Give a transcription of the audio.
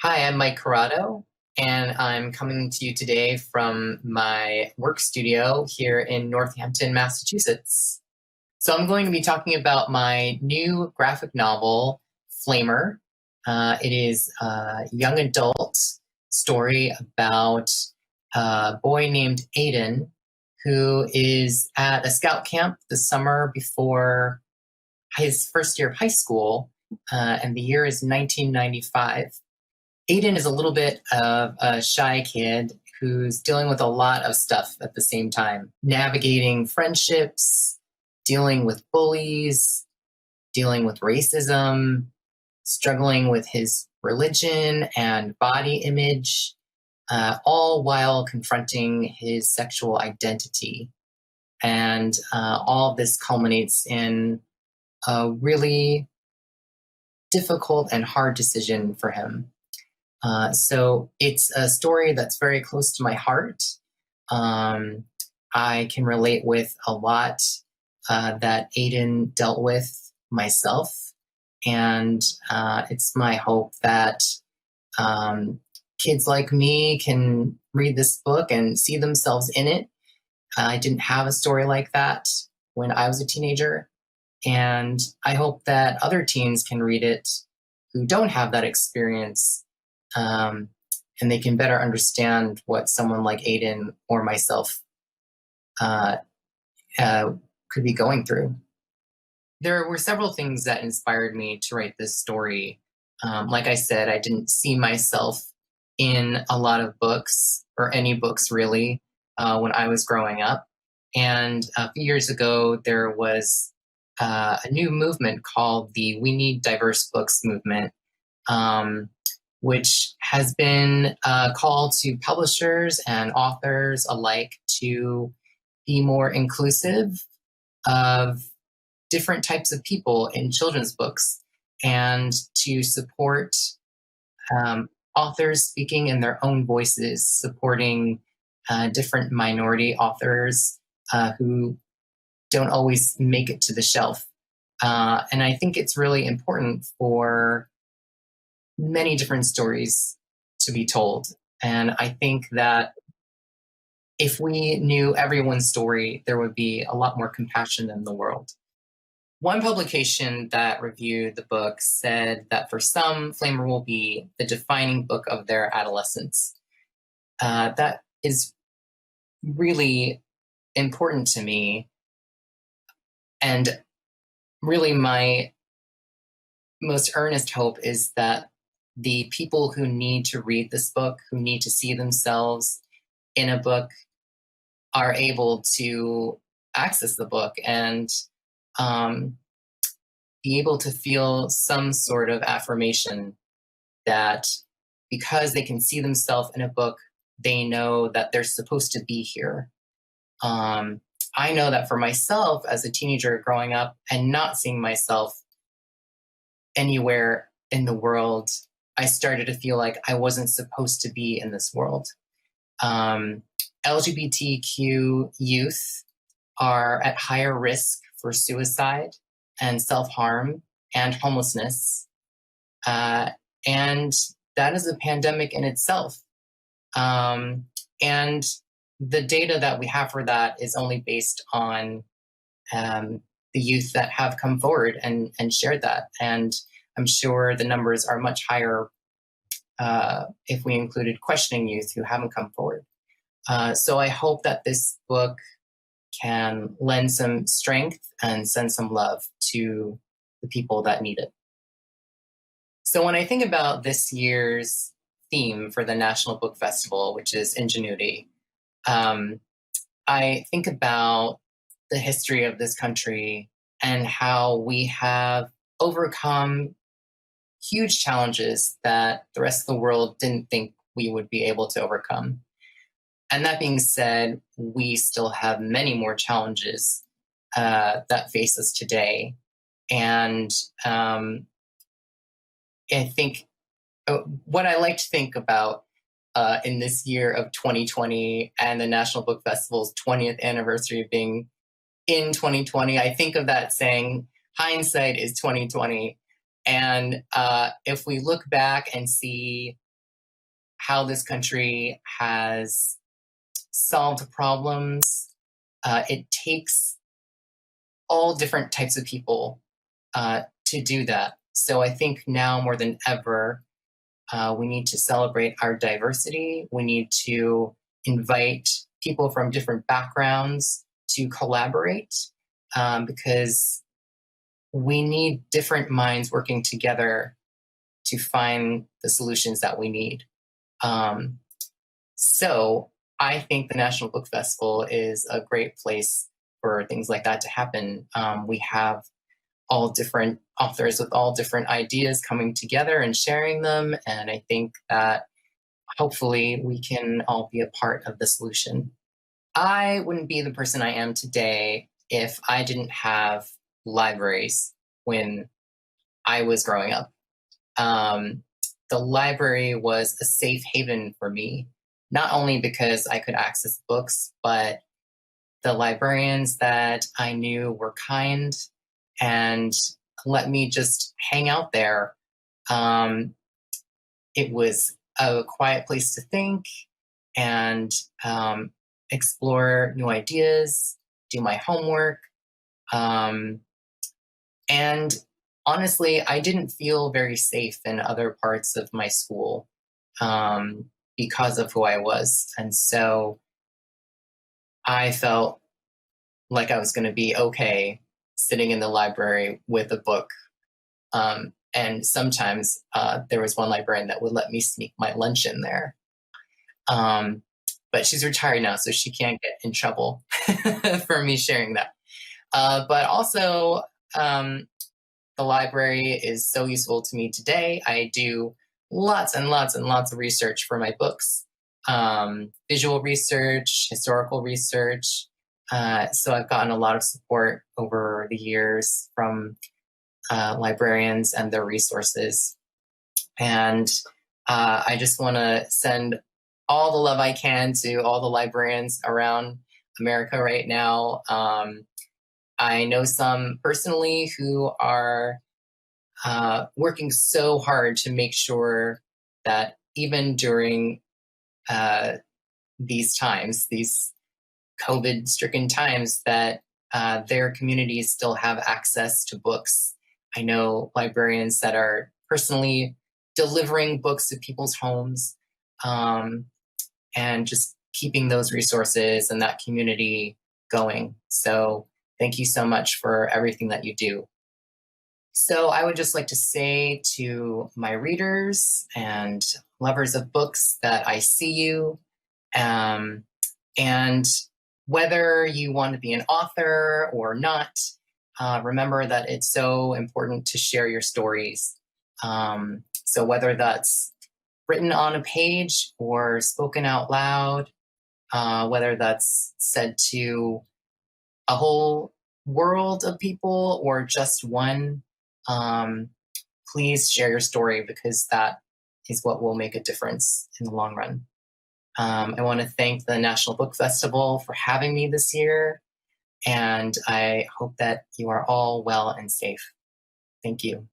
Hi, I'm Mike Curato, and I'm coming to you today from my work studio here in Northampton, Massachusetts. So I'm going to be talking about my new graphic novel, Flamer. It is a young adult story about a boy named Aiden who is at a scout camp the summer before his first year of high school, and the year is 1995. Aiden is a little bit of a shy kid who's dealing with a lot of stuff at the same time, navigating friendships, dealing with bullies, dealing with racism, struggling with his religion and body image, all while confronting his sexual identity. And all of this culminates in a really difficult and hard decision for him. So it's a story that's very close to my heart. Um, I can relate with a lot that Aiden dealt with myself. And it's my hope that kids like me can read this book and see themselves in it. I didn't have a story like that when I was a teenager. And I hope that other teens can read it who don't have that experience, and they can better understand what someone like Aiden or myself uh, could be going through. There were several things that inspired me to write this story. Like I said, I didn't see myself in a lot of books or any books really when I was growing up. And a few years ago, there was a new movement called the We Need Diverse Books movement, which has been a call to publishers and authors alike to be more inclusive of different types of people in children's books and to support authors speaking in their own voices, supporting different minority authors who don't always make it to the shelf. And I think it's really important for many different stories to be told. And I think that if we knew everyone's story, there would be a lot more compassion in the world. One publication that reviewed the book said that for some, Flamer will be the defining book of their adolescence. That is really important to me. And really, my most earnest hope is that the people who need to read this book, who need to see themselves in a book, are able to access the book and be able to feel some sort of affirmation that because they can see themselves in a book, they know that they're supposed to be here. I know that for myself as a teenager growing up and not seeing myself anywhere in the world, I started to feel like I wasn't supposed to be in this world. LGBTQ youth are at higher risk for suicide and self-harm and homelessness. And that is a pandemic in itself. And the data that we have for that is only based on the youth that have come forward and shared that. And I'm sure the numbers are much higher if we included questioning youth who haven't come forward. So I hope that this book can lend some strength and send some love to the people that need it. So when I think about this year's theme for the National Book Festival, which is ingenuity, I think about the history of this country and how we have overcome huge challenges that the rest of the world didn't think we would be able to overcome. And that being said, we still have many more challenges that face us today. And I think what I like to think about in this year of 2020 and the National Book Festival's 20th anniversary of being in 2020, I think of that saying, hindsight is 2020. And if we look back and see how this country has solved problems. It takes all different types of people to do that. So I think now more than ever, we need to celebrate our diversity. We need to invite people from different backgrounds to collaborate, because we need different minds working together to find the solutions that we need. So I think the National Book Festival is a great place for things like that to happen. We have all different authors with all different ideas coming together and sharing them. And I think that hopefully we can all be a part of the solution. I wouldn't be the person I am today if I didn't have libraries when I was growing up. The library was a safe haven for me, not only because I could access books, but the librarians that I knew were kind and let me just hang out there. It was a quiet place to think and explore new ideas, do my homework. And honestly, I didn't feel very safe in other parts of my school because of who I was. And so I felt like I was going to be okay sitting in the library with a book. And sometimes there was one librarian that would let me sneak my lunch in there. But she's retired now, so she can't get in trouble for me sharing that. But also, the library is so useful to me today. I do lots and lots and lots of research for my books, visual research, historical research. So I've gotten a lot of support over the years from librarians and their resources. And I just want to send all the love I can to all the librarians around America right now. I know some personally who are working so hard to make sure that even during these times, these COVID-stricken times, that their communities still have access to books. I know librarians that are personally delivering books to people's homes, and just keeping those resources and that community going. So thank you so much for everything that you do. So I would just like to say to my readers and lovers of books that I see you. And whether you want to be an author or not, remember that it's so important to share your stories. So whether that's written on a page or spoken out loud, whether that's said to a whole world of people or just one, please share your story, because that is what will make a difference in the long run. I want to thank the National Book Festival for having me this year, and I hope that you are all well and safe. Thank you.